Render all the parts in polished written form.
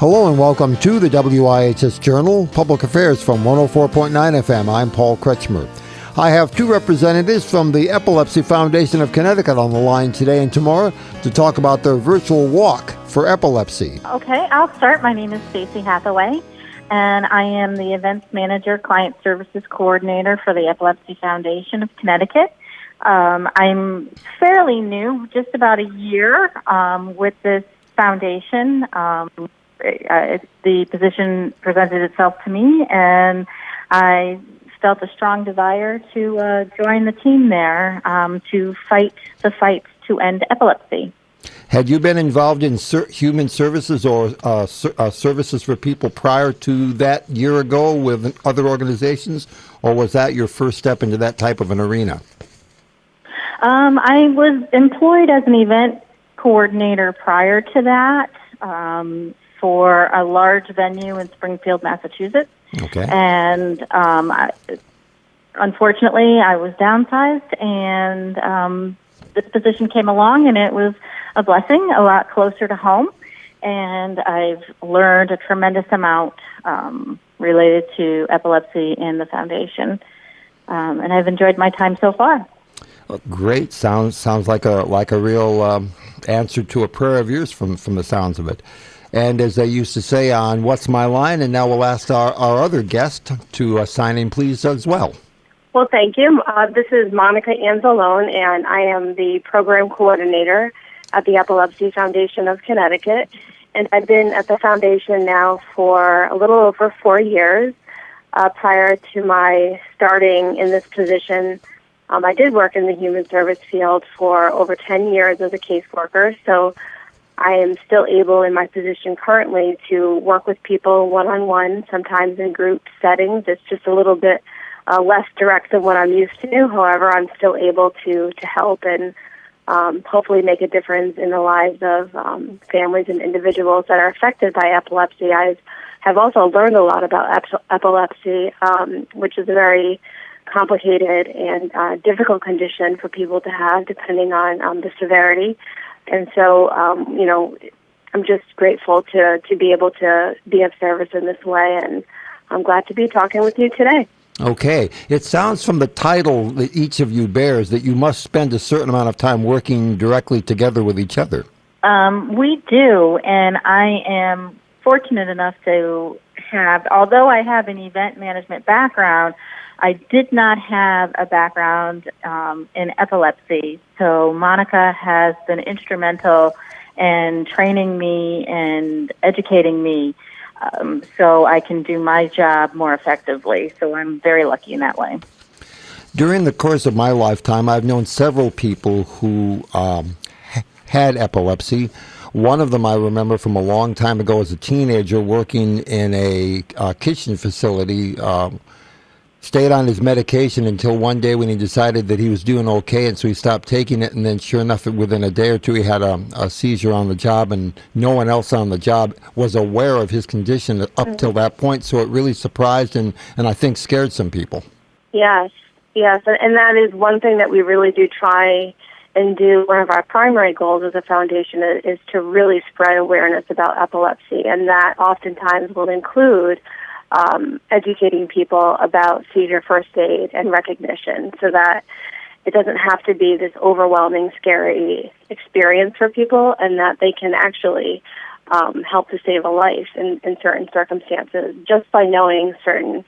Hello and welcome to the WIHS Journal, Public Affairs from 104.9 FM. I'm Paul Kretschmer. I have two representatives from the Epilepsy Foundation of Connecticut on the line today and tomorrow to talk about their virtual walk for epilepsy. Okay, I'll start. My name is Stacy Hathaway, and I am the Events Manager, Client Services Coordinator for the Epilepsy Foundation of Connecticut. I'm fairly new, just about a year with this foundation. The position presented itself to me, and I felt a strong desire to join the team there to fight the fight to end epilepsy. Had you been involved in human services or services for people prior to that year ago with other organizations, or was that your first step into that type of an arena? I was employed as an event coordinator prior to that for a large venue in Springfield, Massachusetts. Okay. And unfortunately, I was downsized, and this position came along, and it was a blessing, a lot closer to home. And I've learned a tremendous amount related to epilepsy and the foundation, and I've enjoyed my time so far. Great. Sounds like a real answer to a prayer of yours from the sounds of it. And as they used to say on What's My Line, and now we'll ask our other guest to sign in, please, as well. Well, thank you. This is Monica Anzalone, and I am the program coordinator at the Epilepsy Foundation of Connecticut. And I've been at the foundation now for a little over 4 years. Prior to my starting in this position, I did work in the human service field for over 10 years as a caseworker, so I am still able in my position currently to work with people one-on-one, sometimes in group settings. It's just a little bit less direct than what I'm used to. However, I'm still able to help and hopefully make a difference in the lives of families and individuals that are affected by epilepsy. I have also learned a lot about epilepsy, which is a very complicated and difficult condition for people to have depending on the severity. And so, I'm just grateful to be able to be of service in this way, and I'm glad to be talking with you today. Okay. It sounds from the title that each of you bears that you must spend a certain amount of time working directly together with each other. We do, and I am fortunate enough to have, although I have an event management background, I did not have a background in epilepsy, so Monica has been instrumental in training me and educating me so I can do my job more effectively. So I'm very lucky in that way. During the course of my lifetime, I've known several people who had epilepsy. One of them I remember from a long time ago as a teenager working in a kitchen facility, stayed on his medication until one day when he decided that he was doing okay, and so he stopped taking it, and then sure enough, within a day or two, he had a seizure on the job, and no one else on the job was aware of his condition up till that point, so it really surprised and I think scared some people. Yes, and that is one thing that we really do try and do. One of our primary goals as a foundation is to really spread awareness about epilepsy, and that oftentimes will include educating people about seizure first aid and recognition so that it doesn't have to be this overwhelming, scary experience for people, and that they can actually help to save a life in certain circumstances just by knowing certain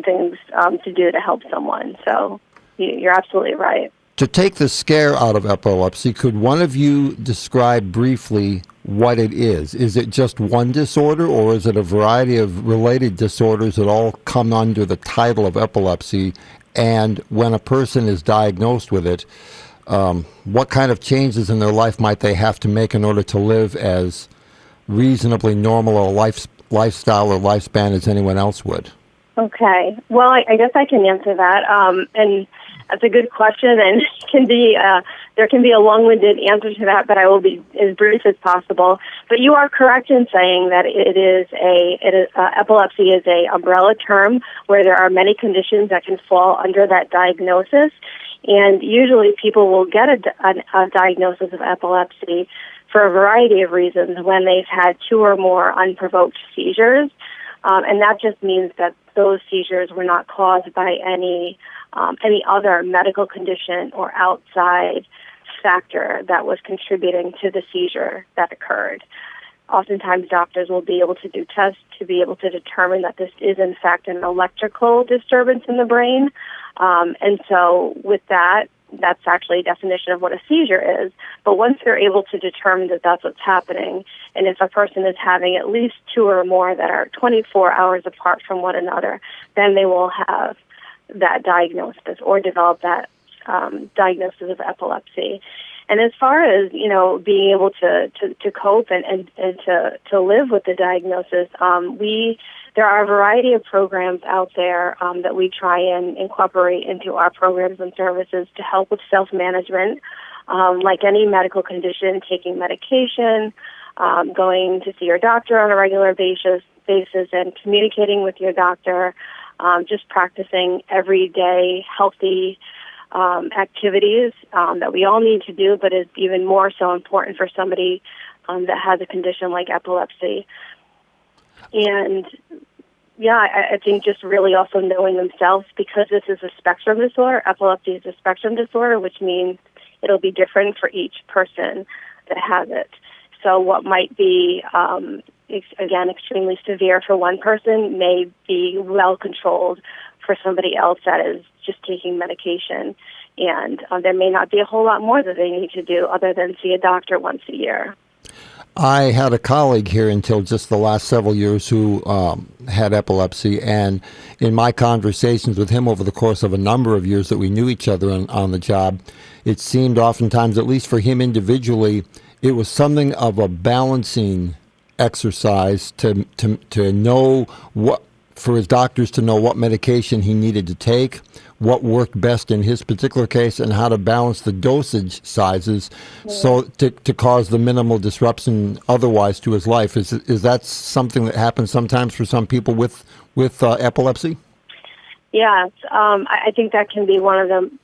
things to do to help someone. So you're absolutely right. To take the scare out of epilepsy, could one of you describe briefly what it is? Is it just one disorder, or is it a variety of related disorders that all come under the title of epilepsy? And when a person is diagnosed with it, what kind of changes in their life might they have to make in order to live as reasonably normal a lifestyle or lifespan as anyone else would? Okay. Well, I guess I can answer that. And that's a good question, and there can be a long-winded answer to that, but I will be as brief as possible. But you are correct in saying that epilepsy is a umbrella term where there are many conditions that can fall under that diagnosis, and usually people will get a diagnosis of epilepsy for a variety of reasons when they've had 2 or more unprovoked seizures. And that just means that those seizures were not caused by any other medical condition or outside factor that was contributing to the seizure that occurred. Oftentimes doctors will be able to do tests to be able to determine that this is in fact an electrical disturbance in the brain. And so with that, that's actually a definition of what a seizure is. But once they're able to determine that that's what's happening, and if a person is having at least 2 or more that are 24 hours apart from one another, then they will have that diagnosis or develop that diagnosis of epilepsy. And as far as, being able to cope and to live with the diagnosis, there are a variety of programs out there that we try and incorporate into our programs and services to help with self-management, like any medical condition, taking medication, going to see your doctor on a regular basis and communicating with your doctor, just practicing everyday healthy activities that we all need to do, but is even more so important for somebody that has a condition like epilepsy. And I think just really also knowing themselves, because this is a spectrum disorder. Epilepsy is a spectrum disorder, which means it'll be different for each person that has it. So what might be, again, extremely severe for one person may be well controlled for somebody else that is just taking medication. And there may not be a whole lot more that they need to do other than see a doctor once a year. I had a colleague here until just the last several years who had epilepsy, and in my conversations with him over the course of a number of years that we knew each other on the job, it seemed oftentimes, at least for him individually, it was something of a balancing exercise to know what, for his doctors to know what medication he needed to take, what worked best in his particular case, and how to balance the dosage sizes so to cause the minimal disruption otherwise to his life. Is that something that happens sometimes for some people with epilepsy? Yes, I think that can be one of them.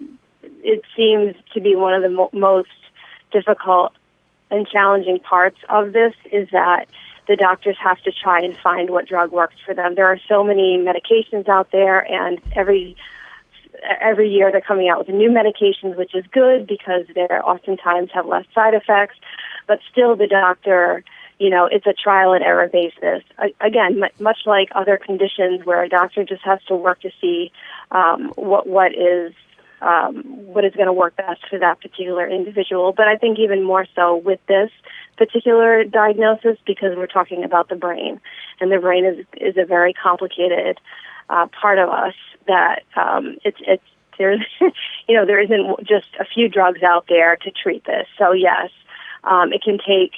It seems to be one of the most difficult and challenging parts of this is that the doctors have to try and find what drug works for them. There are so many medications out there, and every year they're coming out with new medications, which is good because they oftentimes have less side effects. But still, the doctor, it's a trial and error basis. Again, much like other conditions where a doctor just has to work to see what is going to work best for that particular individual. But I think even more so with this particular diagnosis, because we're talking about the brain, and the brain is a very complicated part of us that there isn't just a few drugs out there to treat this. So yes, it can take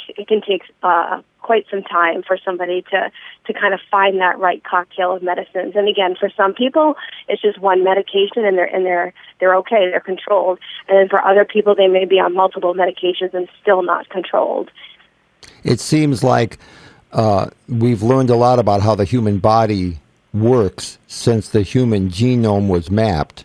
quite some time for somebody to kind of find that right cocktail of medicines. And again, for some people, it's just one medication and they're okay, they're controlled. And then for other people, they may be on multiple medications and still not controlled. It seems like we've learned a lot about how the human body works since the human genome was mapped.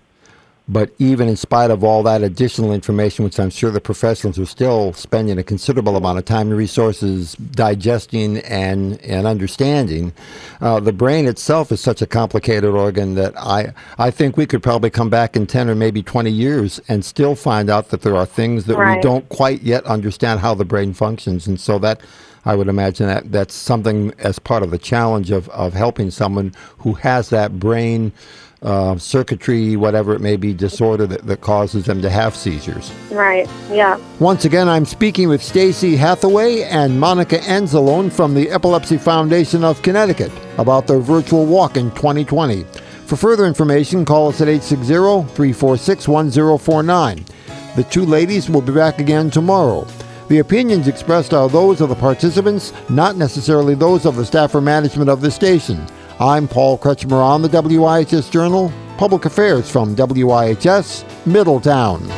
But even in spite of all that additional information, which I'm sure the professionals are still spending a considerable amount of time and resources digesting and understanding, the brain itself is such a complicated organ that I think we could probably come back in 10 or maybe 20 years and still find out that there are things that we don't quite yet understand how the brain functions. And so that, I would imagine that's something as part of the challenge of helping someone who has that brain circuitry, whatever it may be, disorder that causes them to have seizures. Right, yeah. Once again, I'm speaking with Stacy Hathaway and Monica Anzalone from the Epilepsy Foundation of Connecticut about their virtual walk in 2020. For further information, call us at 860-346-1049. The two ladies will be back again tomorrow. The opinions expressed are those of the participants, not necessarily those of the staff or management of the station. I'm Paul Kretschmer on the WIHS Journal, Public Affairs from WIHS, Middletown.